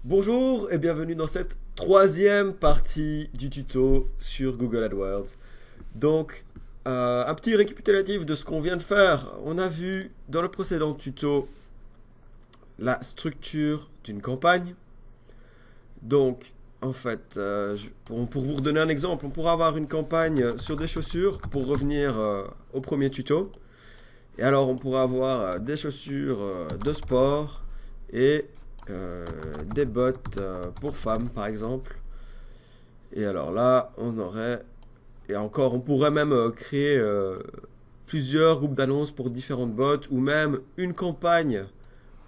Bonjour et bienvenue dans cette troisième partie du tuto sur Google AdWords. Donc, un petit récapitulatif de ce qu'on vient de faire. On a vu dans le précédent tuto la structure d'une campagne. Donc, en fait, pour vous redonner un exemple, on pourra avoir une campagne sur des chaussures pour revenir au premier tuto. Et alors, on pourra avoir des chaussures de sport et des bottes pour femmes, par exemple. Et alors là, on aurait... Et encore, on pourrait même créer plusieurs groupes d'annonces pour différentes bottes, ou même une campagne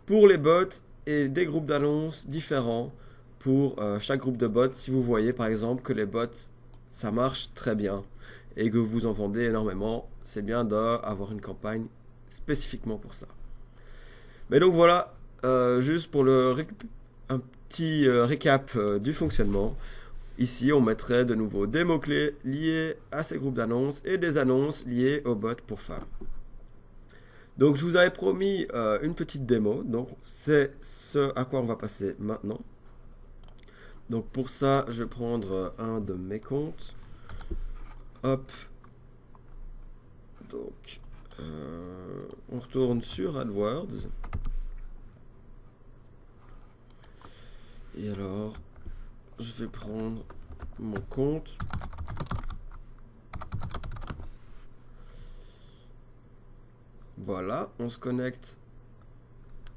pour les bots et des groupes d'annonces différents pour chaque groupe de bots. Si vous voyez par exemple que les bots, ça marche très bien et que vous en vendez énormément, c'est bien d'avoir une campagne spécifiquement pour ça. Mais donc voilà, juste pour un petit récap du fonctionnement. Ici, on mettrait de nouveau des mots-clés liés à ces groupes d'annonces et des annonces liées aux bots pour femmes. Donc je vous avais promis une petite démo, donc c'est ce à quoi on va passer maintenant. Donc pour ça, je vais prendre un de mes comptes. Hop. Donc, on retourne sur AdWords. Et alors, je vais prendre mon compte. Voilà, on se connecte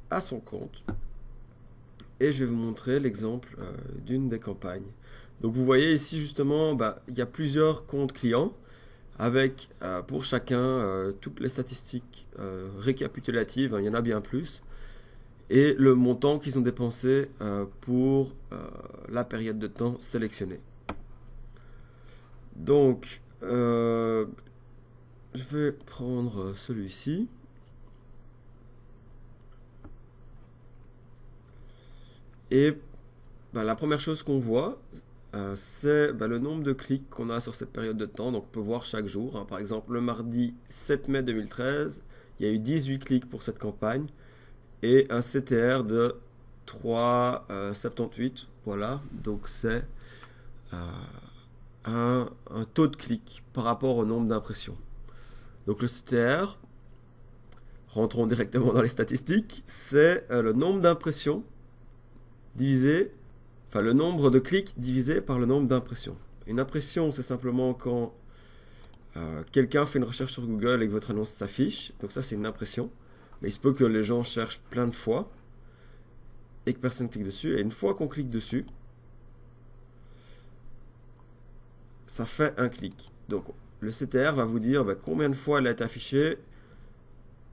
à son compte. Et je vais vous montrer l'exemple d'une des campagnes. Donc vous voyez ici justement, il y a plusieurs comptes clients avec pour chacun toutes les statistiques récapitulatives, hein, il y en a bien plus, et le montant qu'ils ont dépensé pour la période de temps sélectionnée. Donc, je vais prendre celui-ci. Et la première chose qu'on voit, c'est le nombre de clics qu'on a sur cette période de temps. Donc on peut voir chaque jour, hein. Par exemple, le mardi 7 mai 2013, il y a eu 18 clics pour cette campagne et un CTR de 3,78. Voilà, donc c'est euh, un taux de clic par rapport au nombre d'impressions. Donc le CTR, rentrons directement dans les statistiques, c'est le nombre d'impressions divisé, enfin le nombre de clics divisé par le nombre d'impressions. Une impression, c'est simplement quand quelqu'un fait une recherche sur Google et que votre annonce s'affiche. Donc ça, c'est une impression. Mais il se peut que les gens cherchent plein de fois et que personne clique dessus. Et une fois qu'on clique dessus, ça fait un clic. Donc le CTR va vous dire combien de fois elle a été affichée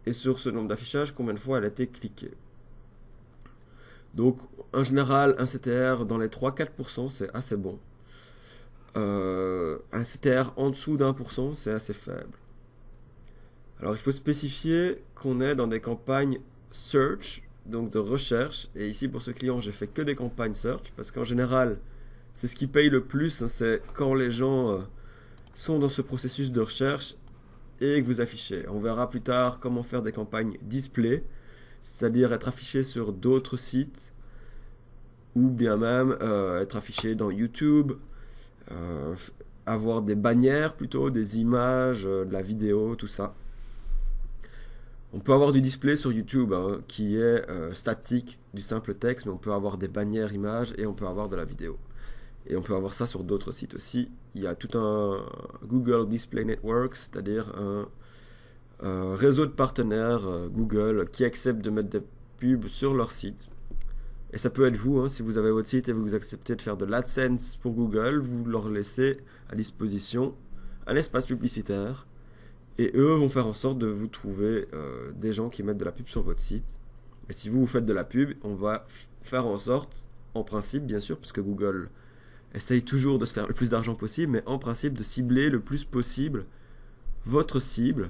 et sur ce nombre d'affichages, combien de fois elle a été cliquée. Donc en général, un CTR dans les 3-4%, c'est assez bon. Un CTR en dessous d'1%, c'est assez faible. Alors il faut spécifier qu'on est dans des campagnes search, donc de recherche. Et ici pour ce client, j'ai fait que des campagnes search parce qu'en général, c'est ce qui paye le plus, hein, c'est quand les gens sont dans ce processus de recherche et que vous affichez. On verra plus tard comment faire des campagnes display, c'est-à-dire être affiché sur d'autres sites ou bien même être affiché dans YouTube, euh, avoir des bannières plutôt, des images, de la vidéo, tout ça. On peut avoir du display sur YouTube hein, qui est statique, du simple texte, mais on peut avoir des bannières images et on peut avoir de la vidéo. Et on peut avoir ça sur d'autres sites aussi. Il y a tout un Google Display Network, c'est-à-dire un réseau de partenaires Google qui acceptent de mettre des pubs sur leur site. Et ça peut être vous, hein, si vous avez votre site et vous acceptez de faire de l'AdSense pour Google, vous leur laissez à disposition un espace publicitaire. Et eux vont faire en sorte de vous trouver des gens qui mettent de la pub sur votre site. Et si vous faites de la pub, on va faire en sorte, en principe bien sûr, parce que Google essaye toujours de se faire le plus d'argent possible, mais en principe de cibler le plus possible votre cible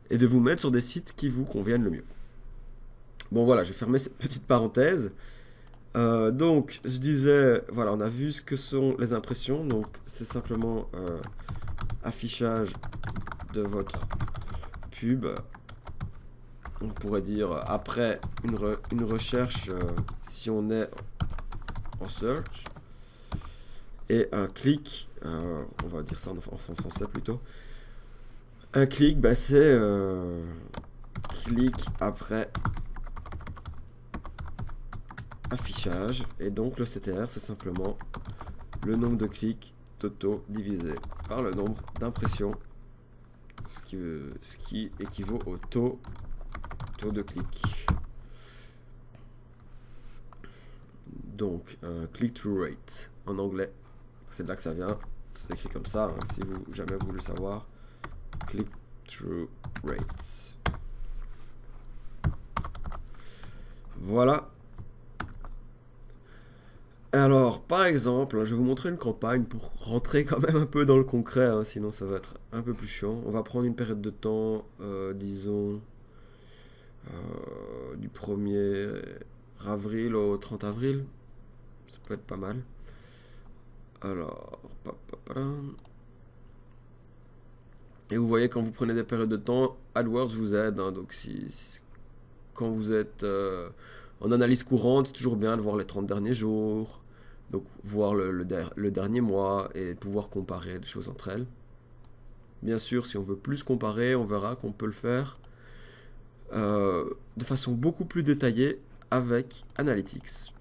et de vous mettre sur des sites qui vous conviennent le mieux. Bon voilà, je vais fermer cette petite parenthèse. Donc, je disais, voilà, on a vu ce que sont les impressions. Donc, c'est simplement affichage de votre pub. On pourrait dire après une recherche, si on est en search. Et un clic, on va dire ça en français plutôt. Un clic, bah, c'est clic après affichage. Et donc le CTR, c'est simplement le nombre de clics totaux divisé par le nombre d'impressions, ce qui équivaut au taux de clic. Donc click-through rate en anglais, c'est de là que ça vient, c'est écrit comme ça, hein, si vous jamais voulu le savoir. Click-through rate. Voilà. Alors, par exemple, je vais vous montrer une campagne pour rentrer quand même un peu dans le concret, hein, sinon ça va être un peu plus chiant. On va prendre une période de temps, disons, du 1er avril au 30 avril. Ça peut être pas mal. Alors, et vous voyez, quand vous prenez des périodes de temps, AdWords vous aide, hein, donc quand vous êtes en analyse courante, c'est toujours bien de voir les 30 derniers jours, donc voir le dernier mois et pouvoir comparer les choses entre elles. Bien sûr, si on veut plus comparer, on verra qu'on peut le faire de façon beaucoup plus détaillée avec Analytics.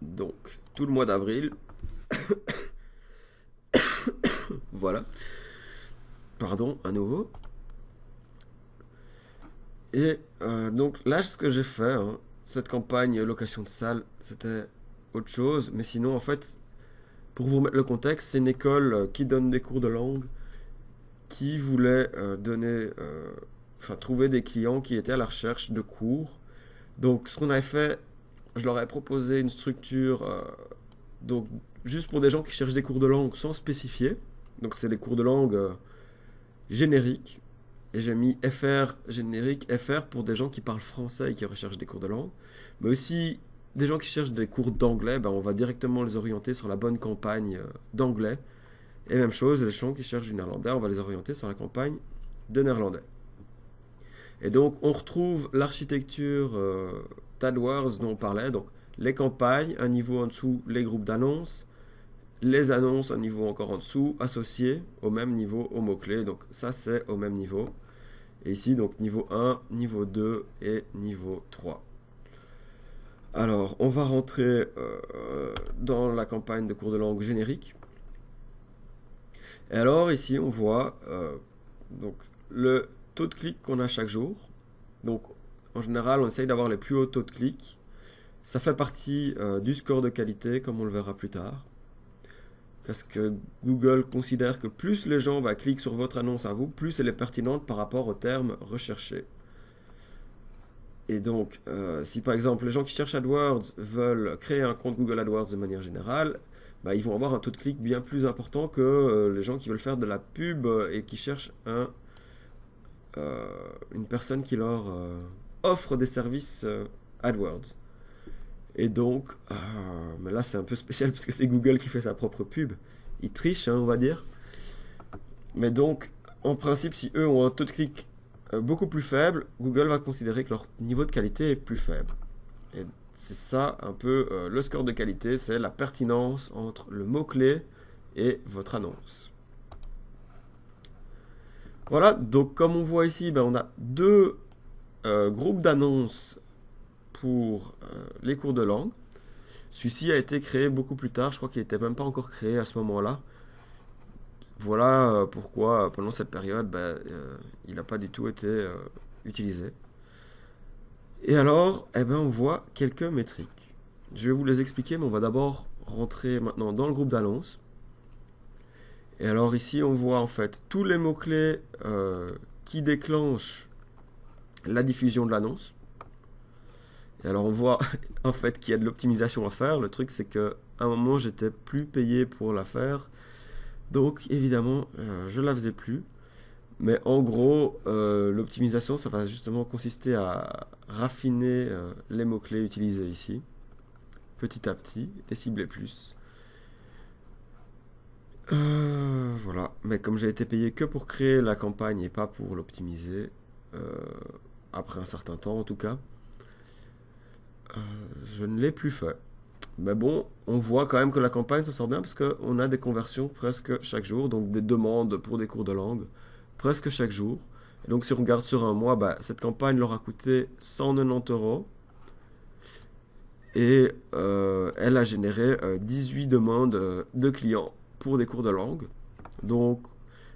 Donc, tout le mois d'avril. Voilà. Pardon, à nouveau. Et donc là, ce que j'ai fait, hein, cette campagne location de salle, c'était autre chose. Mais sinon, en fait, pour vous remettre le contexte, c'est une école qui donne des cours de langue, qui voulait trouver des clients qui étaient à la recherche de cours. Donc, ce qu'on avait fait, je leur ai proposé une structure, donc juste pour des gens qui cherchent des cours de langue sans spécifier. Donc, c'est des cours de langue génériques. Et j'ai mis FR générique, FR pour des gens qui parlent français et qui recherchent des cours de langue. Mais aussi des gens qui cherchent des cours d'anglais, ben on va directement les orienter sur la bonne campagne d'anglais. Et même chose, les gens qui cherchent du néerlandais, on va les orienter sur la campagne de néerlandais. Et donc on retrouve l'architecture d'AdWords dont on parlait. Donc les campagnes, un niveau en dessous, les groupes d'annonces. Les annonces, un niveau encore en dessous, associées au même niveau aux mots-clés. Donc ça c'est au même niveau. Et ici, donc niveau 1, niveau 2 et niveau 3. Alors, on va rentrer dans la campagne de cours de langue générique. Et alors, ici, on voit donc, le taux de clic qu'on a chaque jour. Donc, en général, on essaye d'avoir les plus hauts taux de clic. Ça fait partie du score de qualité, comme on le verra plus tard. Parce que Google considère que plus les gens cliquent sur votre annonce à vous, plus elle est pertinente par rapport aux termes recherchés. Et donc, si par exemple les gens qui cherchent AdWords veulent créer un compte Google AdWords de manière générale, ils vont avoir un taux de clic bien plus important que les gens qui veulent faire de la pub et qui cherchent une personne qui leur offre des services AdWords. Et donc, mais là c'est un peu spécial parce que c'est Google qui fait sa propre pub. Ils trichent, hein, on va dire. Mais donc, en principe, si eux ont un taux de clic beaucoup plus faible, Google va considérer que leur niveau de qualité est plus faible. Et c'est ça un peu le score de qualité, c'est la pertinence entre le mot-clé et votre annonce. Voilà, donc comme on voit ici, on a deux groupes d'annonces pour les cours de langue. Celui-ci a été créé beaucoup plus tard, je crois qu'il n'était même pas encore créé à ce moment-là. Voilà pourquoi pendant cette période, il n'a pas du tout été utilisé. Et alors, on voit quelques métriques. Je vais vous les expliquer, mais on va d'abord rentrer maintenant dans le groupe d'annonces. Et alors ici, on voit en fait tous les mots-clés qui déclenchent la diffusion de l'annonce. Et alors on voit en fait qu'il y a de l'optimisation à faire. Le truc c'est qu'à un moment j'étais plus payé pour la faire. Donc évidemment je la faisais plus. Mais en gros l'optimisation ça va justement consister à raffiner les mots-clés utilisés ici. Petit à petit, les cibler plus. Voilà. Mais comme j'ai été payé que pour créer la campagne et pas pour l'optimiser, après un certain temps en tout cas. Je ne l'ai plus fait. Mais bon, on voit quand même que la campagne s'en sort bien parce qu'on a des conversions presque chaque jour, donc des demandes pour des cours de langue presque chaque jour. Et donc si on regarde sur un mois, bah, cette campagne leur a coûté 190 euros et elle a généré 18 demandes de clients pour des cours de langue. Donc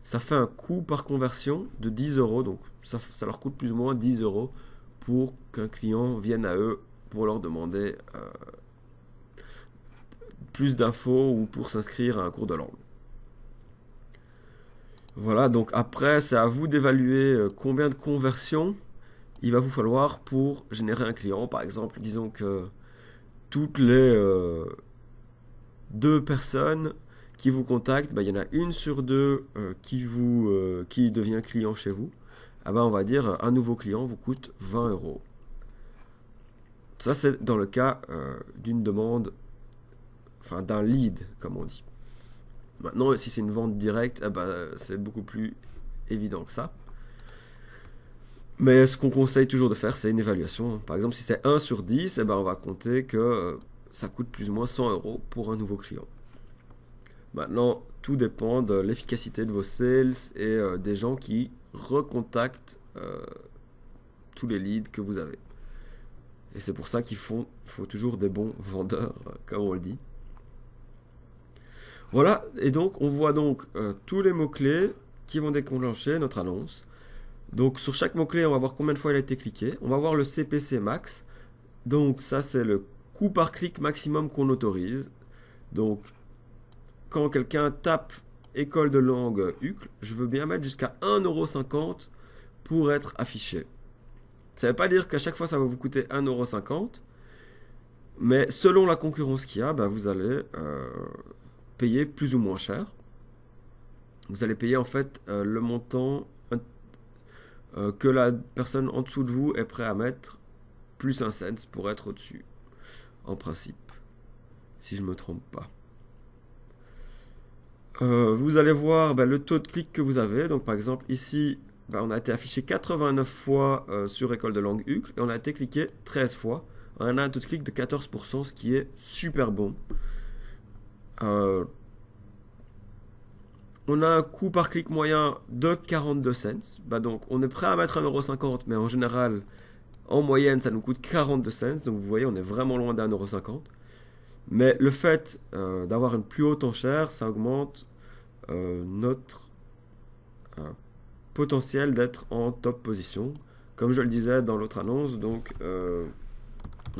ça fait un coût par conversion de 10 euros, donc ça leur coûte plus ou moins 10 euros pour qu'un client vienne à eux pour leur demander plus d'infos ou pour s'inscrire à un cours de langue. Voilà, donc après, c'est à vous d'évaluer combien de conversions il va vous falloir pour générer un client. Par exemple, disons que toutes les deux personnes qui vous contactent, bah, il y en a une sur deux qui devient client chez vous. Ah bah, on va dire un nouveau client vous coûte 20 euros. Ça, c'est dans le cas d'une demande, enfin d'un lead, comme on dit. Maintenant, si c'est une vente directe, eh ben, c'est beaucoup plus évident que ça. Mais ce qu'on conseille toujours de faire, c'est une évaluation. Par exemple, si c'est 1 sur 10, eh ben, on va compter que ça coûte plus ou moins 100 euros pour un nouveau client. Maintenant, tout dépend de l'efficacité de vos sales et des gens qui recontactent tous les leads que vous avez. Et c'est pour ça faut toujours des bons vendeurs, comme on le dit. Voilà, et donc on voit donc tous les mots-clés qui vont déclencher notre annonce. Donc sur chaque mot-clé, on va voir combien de fois il a été cliqué. On va voir le CPC max. Donc ça, c'est le coût par clic maximum qu'on autorise. Donc quand quelqu'un tape école de langue UCL, je veux bien mettre jusqu'à 1,50 € pour être affiché. Ça ne veut pas dire qu'à chaque fois ça va vous coûter 1,50 €, mais selon la concurrence qu'il y a, bah, vous allez payer plus ou moins cher. Vous allez payer en fait le montant que la personne en dessous de vous est prêt à mettre, plus un cent pour être au-dessus, en principe, si je ne me trompe pas. Vous allez voir le taux de clic que vous avez. Donc par exemple ici, on a été affiché 89 fois sur école de langue UCL et on a été cliqué 13 fois. On a un taux de clic de 14%, ce qui est super bon. On a un coût par clic moyen de 42 cents. Donc on est prêt à mettre 1,50 €, mais en général, en moyenne, ça nous coûte 42 cents. Donc vous voyez, on est vraiment loin d'1,50 €. Mais le fait d'avoir une plus haute enchère, ça augmente notre potentiel d'être en top position. Comme je le disais dans l'autre annonce, donc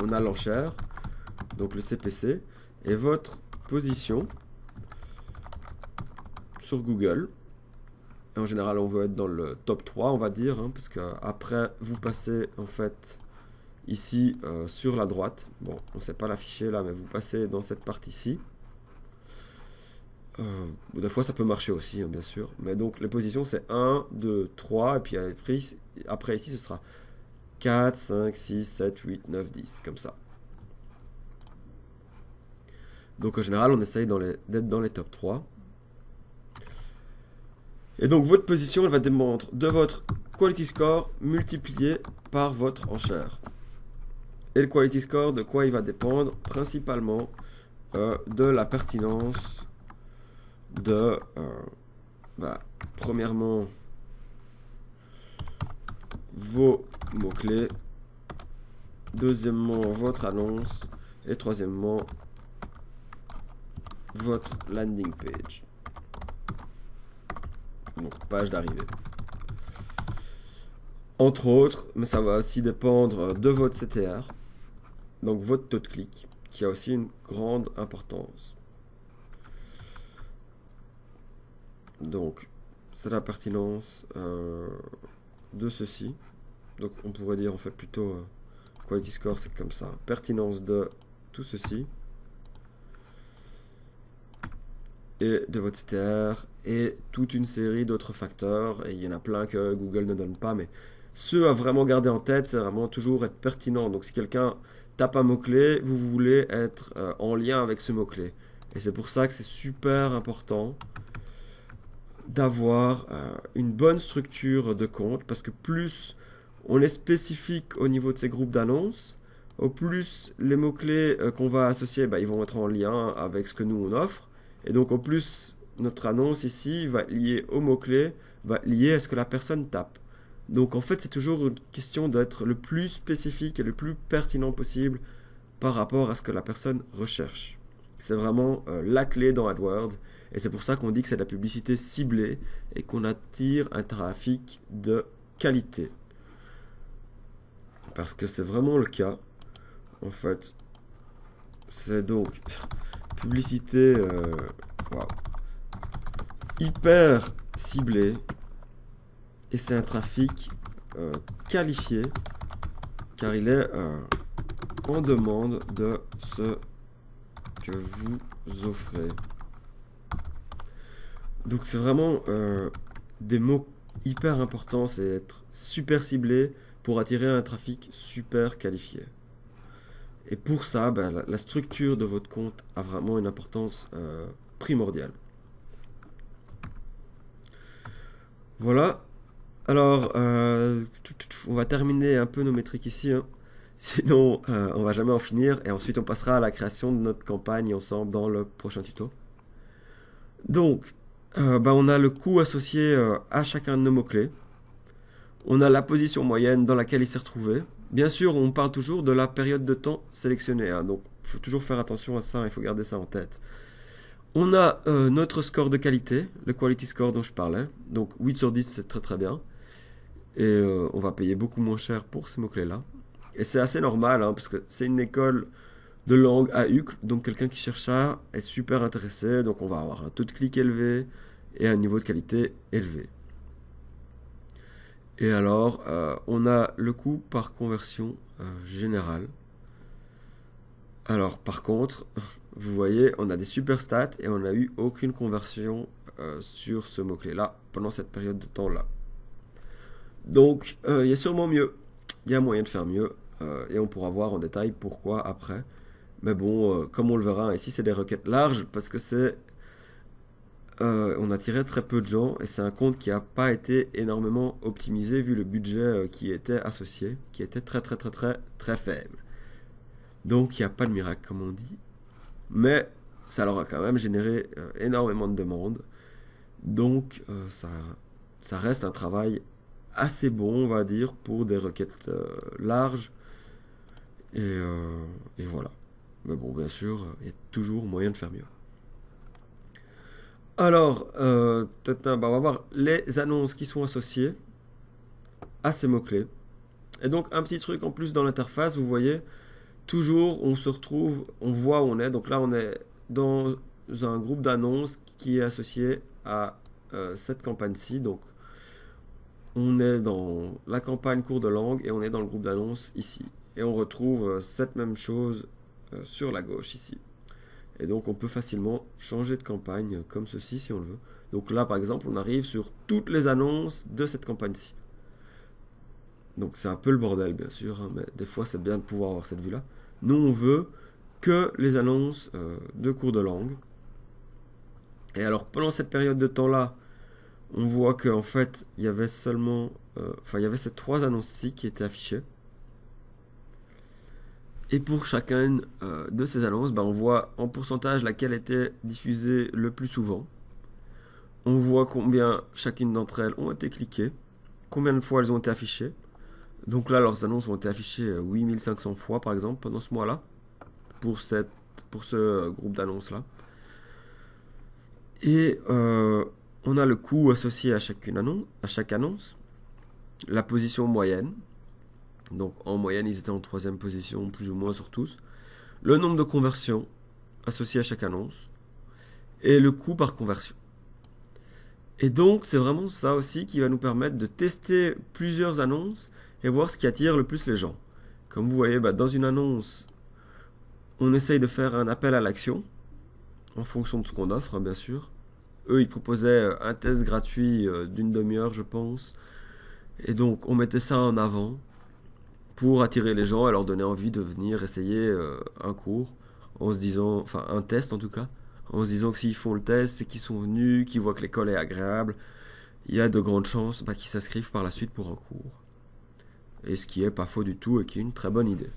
on a l'enchère, donc le CPC, et votre position sur Google. Et en général, on veut être dans le top 3, on va dire, hein, parce qu'après, vous passez en fait ici sur la droite. Bon, on ne sait pas l'afficher là, mais vous passez dans cette partie-ci. Des fois, ça peut marcher aussi, hein, bien sûr. Mais donc, les positions, c'est 1, 2, 3. Et puis après ici, ce sera 4, 5, 6, 7, 8, 9, 10. Comme ça. Donc, en général, on essaye d'être dans les top 3. Et donc, votre position, elle va dépendre de votre quality score multiplié par votre enchère. Et le quality score, de quoi il va dépendre? Principalement de la pertinence de, premièrement, vos mots-clés, deuxièmement, votre annonce, et troisièmement, votre landing page. Donc, page d'arrivée. Entre autres, mais ça va aussi dépendre de votre CTR, donc votre taux de clic, qui a aussi une grande importance. Donc, c'est la pertinence de ceci. Donc, on pourrait dire en fait plutôt quality score, c'est comme ça. Pertinence de tout ceci. Et de votre CTR. Et toute une série d'autres facteurs. Et il y en a plein que Google ne donne pas. Mais ceux à vraiment garder en tête, c'est vraiment toujours être pertinent. Donc, si quelqu'un tape un mot-clé, vous voulez être en lien avec ce mot-clé. Et c'est pour ça que c'est super important d'avoir une bonne structure de compte, parce que plus on est spécifique au niveau de ces groupes d'annonces, Au plus les mots-clés qu'on va associer, bah, ils vont être en lien avec ce que nous on offre. Et donc au plus notre annonce ici va être liée aux mots-clés, va être liée à ce que la personne tape. Donc en fait c'est toujours une question d'être le plus spécifique et le plus pertinent possible par rapport à ce que la personne recherche. C'est vraiment la clé dans AdWords. Et c'est pour ça qu'on dit que c'est de la publicité ciblée et qu'on attire un trafic de qualité. Parce que c'est vraiment le cas. En fait, c'est donc publicité wow, hyper ciblée. Et c'est un trafic qualifié car il est en demande de ce que vous offrez. Donc c'est vraiment des mots hyper importants, c'est être super ciblé pour attirer un trafic super qualifié. Et pour ça, ben, la structure de votre compte a vraiment une importance primordiale. Voilà. Alors, on va terminer un peu nos métriques ici, hein. Sinon, on va jamais en finir. Et ensuite, on passera à la création de notre campagne ensemble dans le prochain tuto. Donc, bah, on a le coût associé à chacun de nos mots-clés. On a la position moyenne dans laquelle il s'est retrouvé. Bien sûr, on parle toujours de la période de temps sélectionnée, hein, donc il faut toujours faire attention à ça, il faut garder ça en tête. On a notre score de qualité, le quality score dont je parlais. Donc 8 sur 10, c'est très très bien. Et on va payer beaucoup moins cher pour ces mots-clés-là. Et c'est assez normal, hein, parce que c'est une école de langue à Uccle, donc quelqu'un qui cherche ça est super intéressé, donc on va avoir un taux de clic élevé et un niveau de qualité élevé. Et alors, on a le coût par conversion générale. Alors, par contre, vous voyez, on a des super stats et on n'a eu aucune conversion sur ce mot-clé-là pendant cette période de temps-là. Donc, il y a sûrement mieux. Il y a moyen de faire mieux et on pourra voir en détail pourquoi après. Mais bon, comme on le verra, ici c'est des requêtes larges parce que on attirait très peu de gens et c'est un compte qui n'a pas été énormément optimisé vu le budget qui était associé, qui était très très très très très faible. Donc il n'y a pas de miracle comme on dit, mais ça leur a quand même généré énormément de demandes. Donc ça reste un travail assez bon, on va dire, pour des requêtes larges. Et voilà. Mais bon, bien sûr, il y a toujours moyen de faire mieux. Alors, bah, on va voir les annonces qui sont associées à ces mots-clés. Et donc, un petit truc en plus dans l'interface, vous voyez, toujours on se retrouve, on voit où on est. Donc là, on est dans un groupe d'annonces qui est associé à cette campagne-ci. Donc, on est dans la campagne cours de langue et on est dans le groupe d'annonces ici. Et on retrouve cette même chose sur la gauche ici. Et donc on peut facilement changer de campagne comme ceci si on le veut. Donc là par exemple on arrive sur toutes les annonces de cette campagne-ci. Donc c'est un peu le bordel bien sûr, hein, mais des fois c'est bien de pouvoir avoir cette vue-là. Nous on veut que les annonces de cours de langue. Et alors pendant cette période de temps-là, on voit qu'en fait il y avait seulement... il y avait ces 3 annonces-ci qui étaient affichées. Et pour chacune de ces annonces, on voit en pourcentage laquelle était diffusée le plus souvent. On voit combien chacune d'entre elles ont été cliquées, combien de fois elles ont été affichées. Donc là, leurs annonces ont été affichées 8500 fois, par exemple, pendant ce mois-là, pour ce groupe d'annonces-là. Et on a le coût associé à chaque annonce, la position moyenne. Donc en moyenne, ils étaient en 3e position, plus ou moins sur tous. Le nombre de conversions associé à chaque annonce. Et le coût par conversion. Et donc, c'est vraiment ça aussi qui va nous permettre de tester plusieurs annonces et voir ce qui attire le plus les gens. Comme vous voyez, dans une annonce, on essaye de faire un appel à l'action en fonction de ce qu'on offre, hein, bien sûr. Eux, ils proposaient un test gratuit d'une demi-heure, je pense. Et donc, on mettait ça en avant pour attirer les gens et leur donner envie de venir essayer un cours, en se disant, enfin un test en tout cas, en se disant que s'ils font le test et qu'ils sont venus, qu'ils voient que l'école est agréable, il y a de grandes chances qu'ils s'inscrivent par la suite pour un cours. Et ce qui est pas faux du tout et qui est une très bonne idée.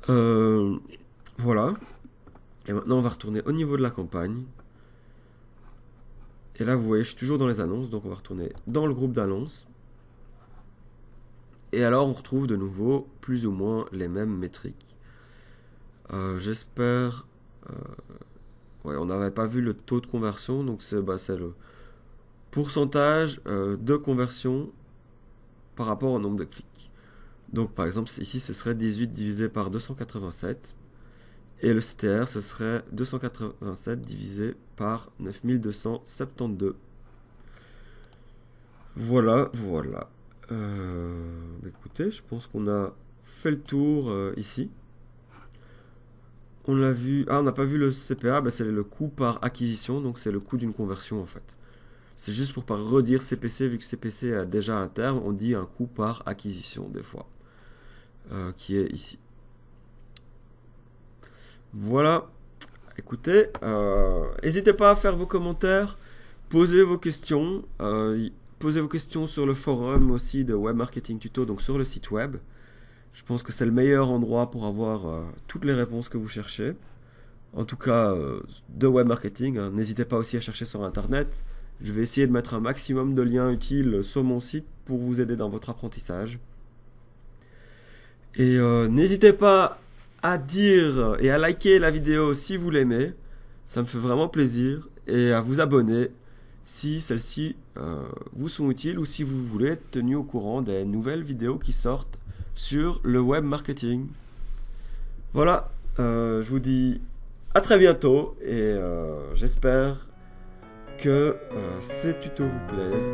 Euh, voilà. Et maintenant, on va retourner au niveau de la campagne. Et là, vous voyez, je suis toujours dans les annonces, donc on va retourner dans le groupe d'annonces. Et alors, on retrouve de nouveau plus ou moins les mêmes métriques. J'espère... ouais, on n'avait pas vu le taux de conversion, donc c'est le pourcentage de conversion par rapport au nombre de clics. Donc par exemple, ici, ce serait 18 divisé par 287. Et le CTR, ce serait 287 divisé par 9272. Voilà, voilà. Écoutez, je pense qu'on a fait le tour ici. On l'a vu. Ah, on n'a pas vu le CPA, c'est le coût par acquisition, donc c'est le coût d'une conversion en fait. C'est juste pour pas redire CPC, vu que CPC a déjà un terme, on dit un coût par acquisition des fois, qui est ici. Voilà. Écoutez, n'hésitez pas à faire vos commentaires, posez vos questions. Posez vos questions sur le forum aussi de Web Marketing Tuto, donc sur le site web. Je pense que c'est le meilleur endroit pour avoir toutes les réponses que vous cherchez. En tout cas, de web marketing. Hein. N'hésitez pas aussi à chercher sur Internet. Je vais essayer de mettre un maximum de liens utiles sur mon site pour vous aider dans votre apprentissage. Et n'hésitez pas à dire et à liker la vidéo si vous l'aimez. Ça me fait vraiment plaisir. Et à vous abonner si celles-ci vous sont utiles ou si vous voulez être tenu au courant des nouvelles vidéos qui sortent sur le web marketing. Voilà, je vous dis à très bientôt et j'espère que ces tutos vous plaisent.